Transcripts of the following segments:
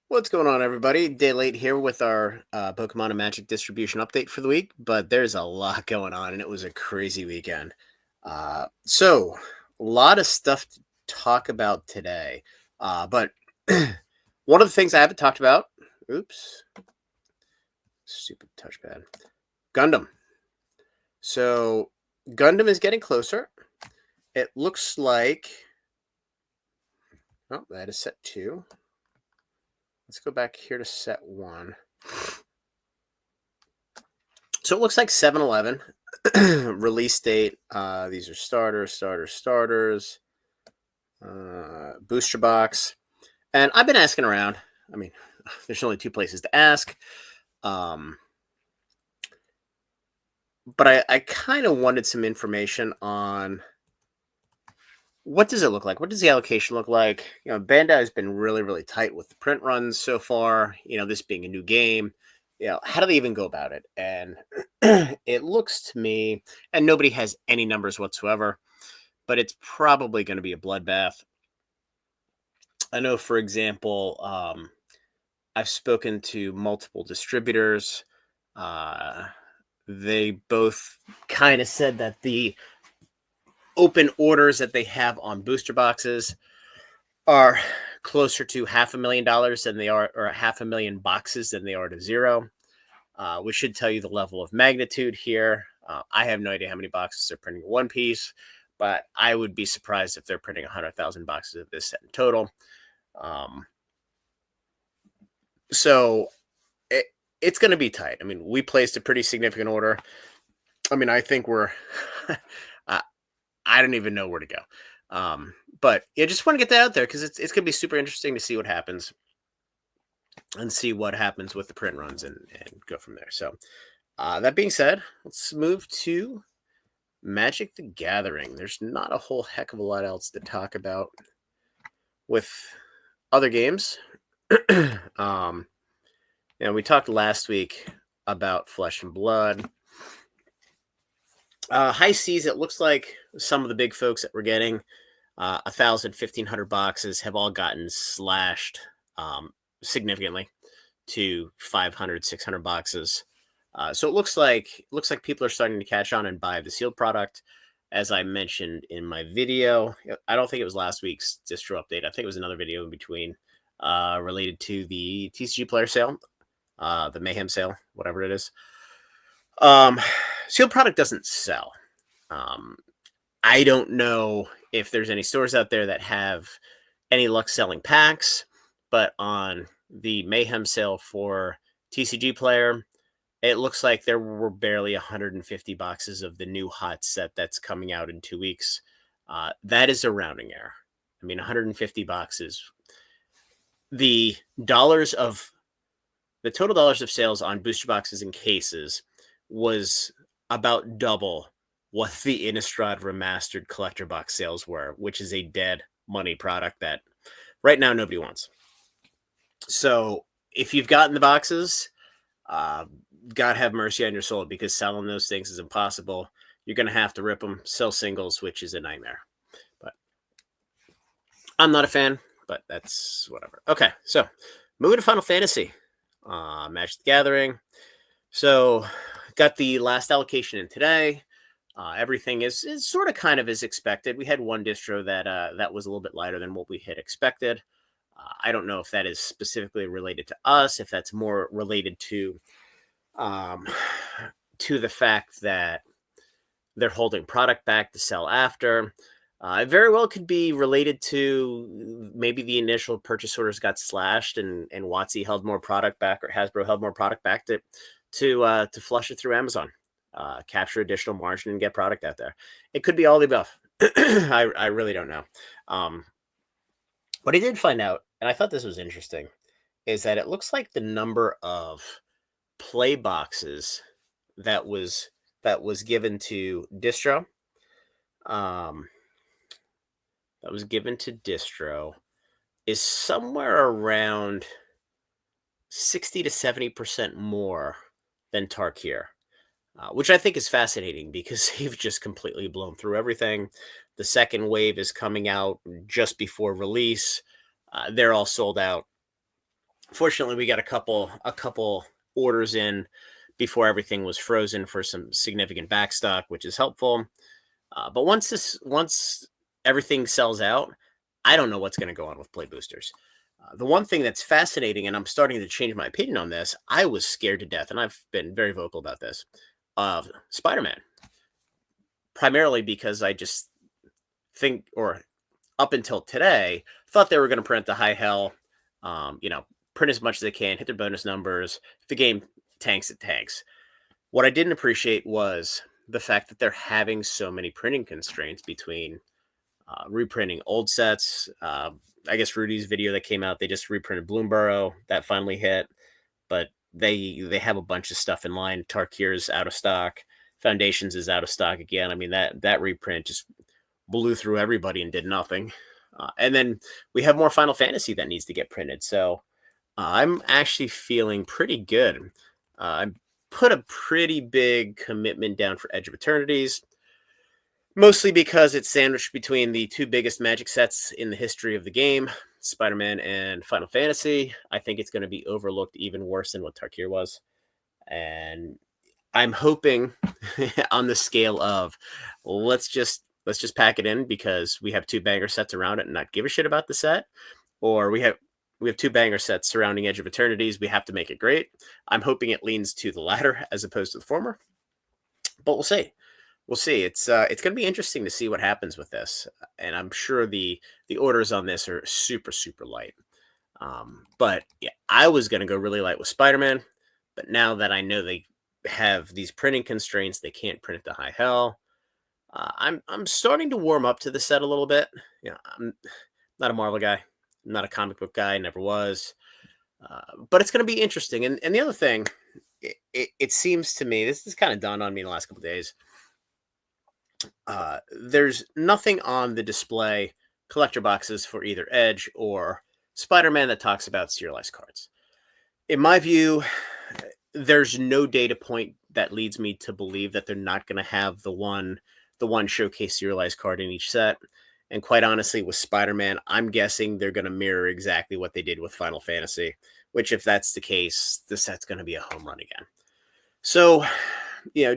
What's going on, everybody? Day late here with our Pokemon and Magic distribution update for the week, but there's a lot going on, and it was a crazy weekend. So, a lot of stuff to talk about today. But one of the things I haven't talked about, oops, stupid touchpad, Gundam. So, Gundam is getting closer. It looks like, oh, that is set two. Let's go back here to set one. So it looks like 7-Eleven release date. These are starters, booster box. And I've been asking around. I mean, there's only two places to ask. Um, but I kind of wanted some information on what does it look like? What does the allocation look like? Bandai has been really, really tight with the print runs so far. This being a new game, how do they even go about it? And it looks to me, and nobody has any numbers whatsoever, but it's probably going to be a bloodbath. I know, for example, I've spoken to multiple distributors. Uh, they both kind of said that the open orders that they have on booster boxes are closer to $500,000 than they are, or 500,000 boxes than they are to zero, which should tell you the level of magnitude here. I have no idea how many boxes they're printing in one piece, but I would be surprised if they're printing 100,000 boxes of this set in total. So it's going to be tight. I mean, we placed a pretty significant order. I mean, I think we're, I don't even know where to go. But yeah, just want to get that out there because it's going to be super interesting to see what happens and see what happens with the print runs and go from there. So that being said, let's move to Magic the Gathering. There's not a whole heck of a lot else to talk about with other games. We talked last week about Flesh and Blood. High seas, it looks like some of the big folks that we're getting 1,000, 1,500 boxes have all gotten slashed significantly to 500, 600 boxes. So it looks like people are starting to catch on and buy the sealed product. As I mentioned in my video, I don't think it was last week's distro update. I think it was another video in between related to the TCG player sale, the Mayhem sale, whatever it is. Sealed product doesn't sell. I don't know if there's any stores out there that have any luck selling packs, but on the Mayhem sale for TCG player, it looks like there were barely 150 boxes of the new hot set that's coming out in 2 weeks. That is a rounding error. I mean, 150 boxes. The total dollars of sales on booster boxes and cases was about double what the Innistrad Remastered collector box sales were, which is a dead money product that right now nobody wants. So if you've gotten the boxes, God have mercy on your soul, because selling those things is impossible. You're going to have to rip them, sell singles, which is a nightmare. But I'm not a fan, but that's whatever. Okay, so moving to Final Fantasy, Magic the Gathering. So got the last allocation in today. Everything is sort of kind of as expected. We had one distro that was a little bit lighter than what we had expected. I don't know if that is specifically related to us, if that's more related to the fact that they're holding product back to sell after. It very well could be related to maybe the initial purchase orders got slashed and WotC held more product back, or Hasbro held more product back to flush it through Amazon, capture additional margin and get product out there. It could be all the above. I really don't know. What I did find out, and I thought this was interesting, is that it looks like the number of play boxes that was given to distro, is somewhere around 60 to 70% more than Tarkir, which I think is fascinating because they've just completely blown through everything. The second wave is coming out just before release. They're all sold out. Fortunately, we got a couple orders in before everything was frozen for some significant backstock, which is helpful. But once everything sells out, I don't know what's going to go on with play boosters. The one thing that's fascinating, and I'm starting to change my opinion on this, I was scared to death, and I've been very vocal about this, of Spider-Man, primarily because I just think, or up until today, thought they were going to print the high hell, you know, print as much as they can, hit their bonus numbers. If the game tanks, it tanks. What I didn't appreciate was the fact that they're having so many printing constraints between reprinting old sets. I guess Rudy's video that came out, they just reprinted Bloomborough that finally hit, but they have a bunch of stuff in line. Tarkir's out of stock. Foundations is out of stock again. I mean that reprint just blew through everybody and did nothing. And then we have more Final Fantasy that needs to get printed. So I'm actually feeling pretty good. I put a pretty big commitment down for Edge of Eternities, mostly because it's sandwiched between the two biggest Magic sets in the history of the game, Spider-Man and Final Fantasy. I think it's going to be overlooked even worse than what Tarkir was. And I'm hoping on the scale of let's just pack it in because we have two banger sets around it and not give a shit about the set, or we have two banger sets surrounding Edge of Eternities. We have to make it great. I'm hoping it leans to the latter as opposed to the former, but we'll see. We'll see. It's going to be interesting to see what happens with this, and I'm sure the orders on this are super super light. But yeah, I was going to go really light with Spider-Man, but now that I know they have these printing constraints, they can't print it to high hell. I'm starting to warm up to the set a little bit. I'm not a Marvel guy. I'm not a comic book guy. Never was. But it's going to be interesting. And the other thing, it seems to me, this has kind of dawned on me in the last couple of days. There's nothing on the display collector boxes for either Edge or Spider-Man that talks about serialized cards. In my view, there's no data point that leads me to believe that they're not going to have the one showcase serialized card in each set. And quite honestly, with Spider-Man, I'm guessing they're going to mirror exactly what they did with Final Fantasy, which if that's the case, the set's going to be a home run again. So,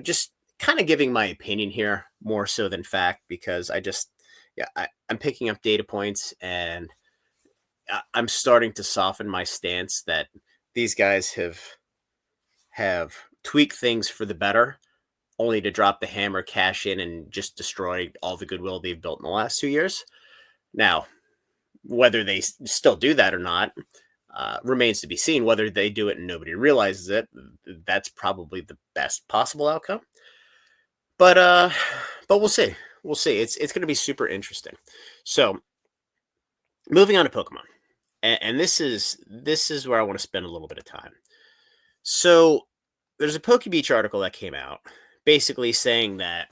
just kind of giving my opinion here more so than fact, because I'm picking up data points, and I'm starting to soften my stance that these guys have tweaked things for the better, only to drop the hammer, cash in, and just destroy all the goodwill they've built in the last 2 years. Now, whether they still do that or not remains to be seen. Whether they do it and nobody realizes it, that's probably the best possible outcome. But we'll see. We'll see. It's going to be super interesting. So, moving on to Pokemon, and this is where I want to spend a little bit of time. So, there's a PokeBeach article that came out, basically saying that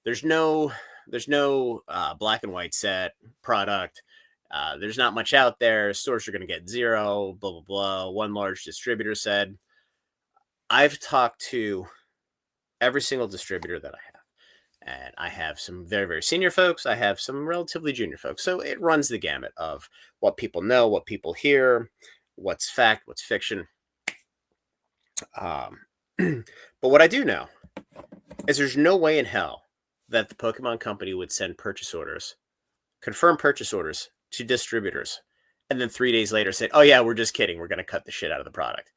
there's no black and white set product. There's not much out there. Stores are going to get zero. Blah blah blah. One large distributor said. I've talked to every single distributor that I have, and I have some very very senior folks. I have some relatively junior folks. So it runs the gamut of what people know, what people hear, what's fact, what's fiction. Um, but what I do know is there's no way in hell that the Pokemon Company would send purchase orders, confirm purchase orders to distributors, and then 3 days later say, "Oh yeah, we're just kidding. We're going to cut the shit out of the product."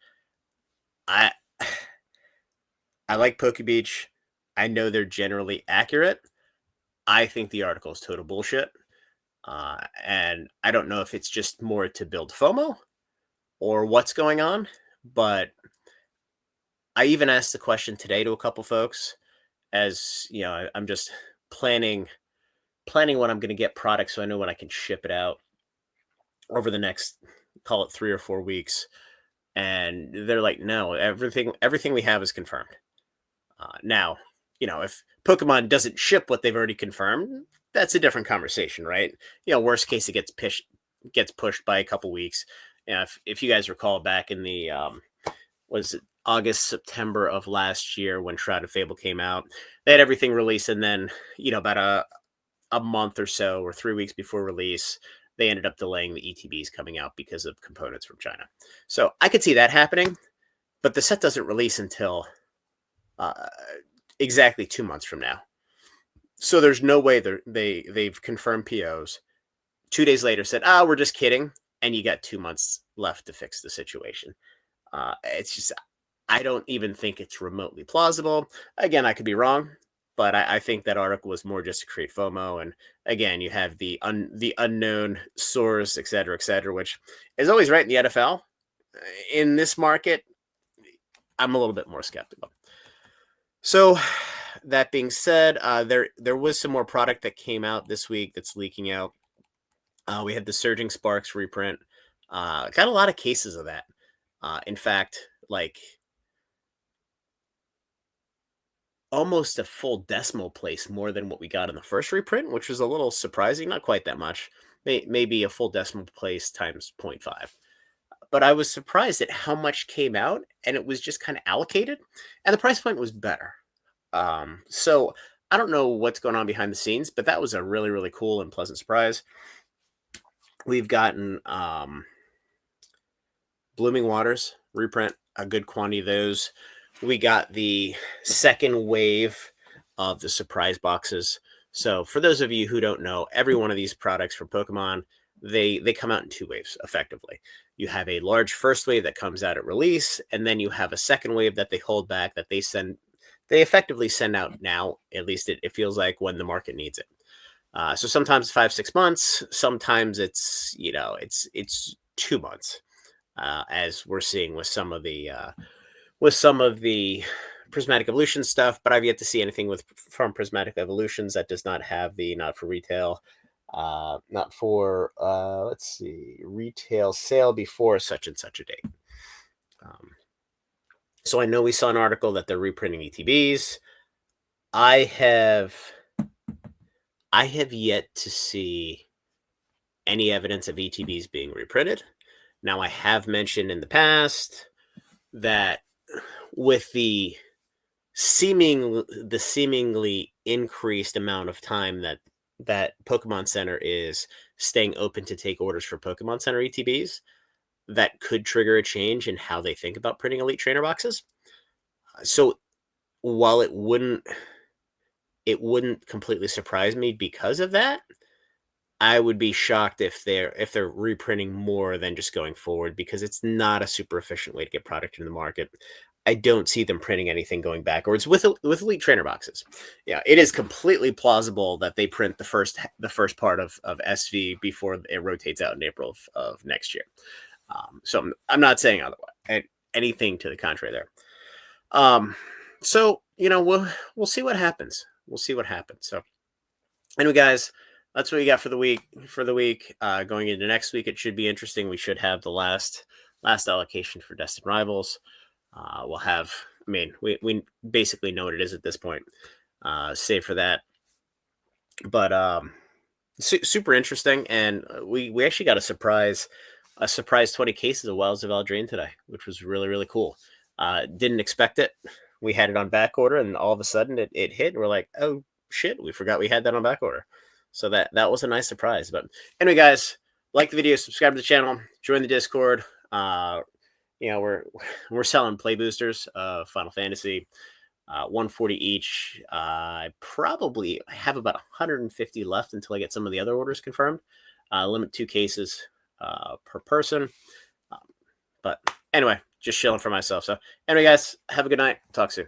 I I like PokeBeach. I know they're generally accurate. I think the article is total bullshit, and I don't know if it's just more to build FOMO or what's going on. But I even asked the question today to a couple folks, as I'm just planning when I'm going to get products, so I know when I can ship it out over the next, call it 3 or 4 weeks. And they're like, no, everything we have is confirmed. Now, if Pokemon doesn't ship what they've already confirmed, that's a different conversation, right? Worst case, it gets pushed by a couple weeks. If you guys recall back in the was it August, September of last year when Shroud of Fable came out, they had everything released, and then about a month or so or 3 weeks before release, they ended up delaying the ETBs coming out because of components from China. So I could see that happening, but the set doesn't release until uh, exactly 2 months from now. So there's no way they've confirmed POs. 2 days later, said, "Ah, we're just kidding," and you got 2 months left to fix the situation. It's just I don't even think it's remotely plausible. Again, I could be wrong, but I think that article was more just to create FOMO. And again, you have the unknown source, et cetera, which is always right in the NFL. In this market, I'm a little bit more skeptical. So that being said, there was some more product that came out this week that's leaking out. We had the Surging Sparks reprint. Got a lot of cases of that. In fact, like almost a full decimal place more than what we got in the first reprint, which was a little surprising. Not quite that much. Maybe a full decimal place times 0.5. But I was surprised at how much came out, and it was just kind of allocated, and the price point was better. So I don't know what's going on behind the scenes, but that was a really, really cool and pleasant surprise. We've gotten Blooming Waters reprint, a good quantity of those. We got the second wave of the surprise boxes. So for those of you who don't know, every one of these products from Pokemon, they come out in two waves effectively. You have a large first wave that comes out at release, and then you have a second wave that they hold back that they effectively send out now. At least it feels like when the market needs it. So sometimes 5-6 months, sometimes it's 2 months, as we're seeing with some of the Prismatic Evolution stuff. But I've yet to see anything from Prismatic Evolutions that does not have the not for retail, not for let's see, retail sale before such and such a date. So I know we saw an article that they're reprinting ETBs. I have yet to see any evidence of ETBs being reprinted. Now, I have mentioned in the past that with the seemingly increased amount of time that Pokemon Center is staying open to take orders for Pokemon Center ETBs, that could trigger a change in how they think about printing Elite Trainer boxes. So while it wouldn't completely surprise me because of that, I would be shocked if they're reprinting more than just going forward, because it's not a super efficient way to get product into the market. I don't see them printing anything going backwards with Elite Trainer boxes. Yeah, it is completely plausible that they print the first part of SV before it rotates out in April of next year. So I'm not saying otherwise, anything to the contrary there. So we'll see what happens. We'll see what happens. So anyway, guys, that's what we got for the week. Going into next week, it should be interesting. We should have the last allocation for Destined Rivals. We'll have. I mean, we basically know what it is at this point, save for that. But super interesting, and we actually got a surprise 20 cases of Wilds of Eldraine today, which was really, really cool. Didn't expect it. We had it on back order, and all of a sudden it hit. And we're like, oh shit, we forgot we had that on back order. So that was a nice surprise. But anyway, guys, like the video, subscribe to the channel, join the Discord. We're selling play boosters of Final Fantasy, 140 each. I probably have about 150 left until I get some of the other orders confirmed. Limit 2 cases per person. But anyway, just chilling for myself. So anyway, guys, have a good night. Talk soon.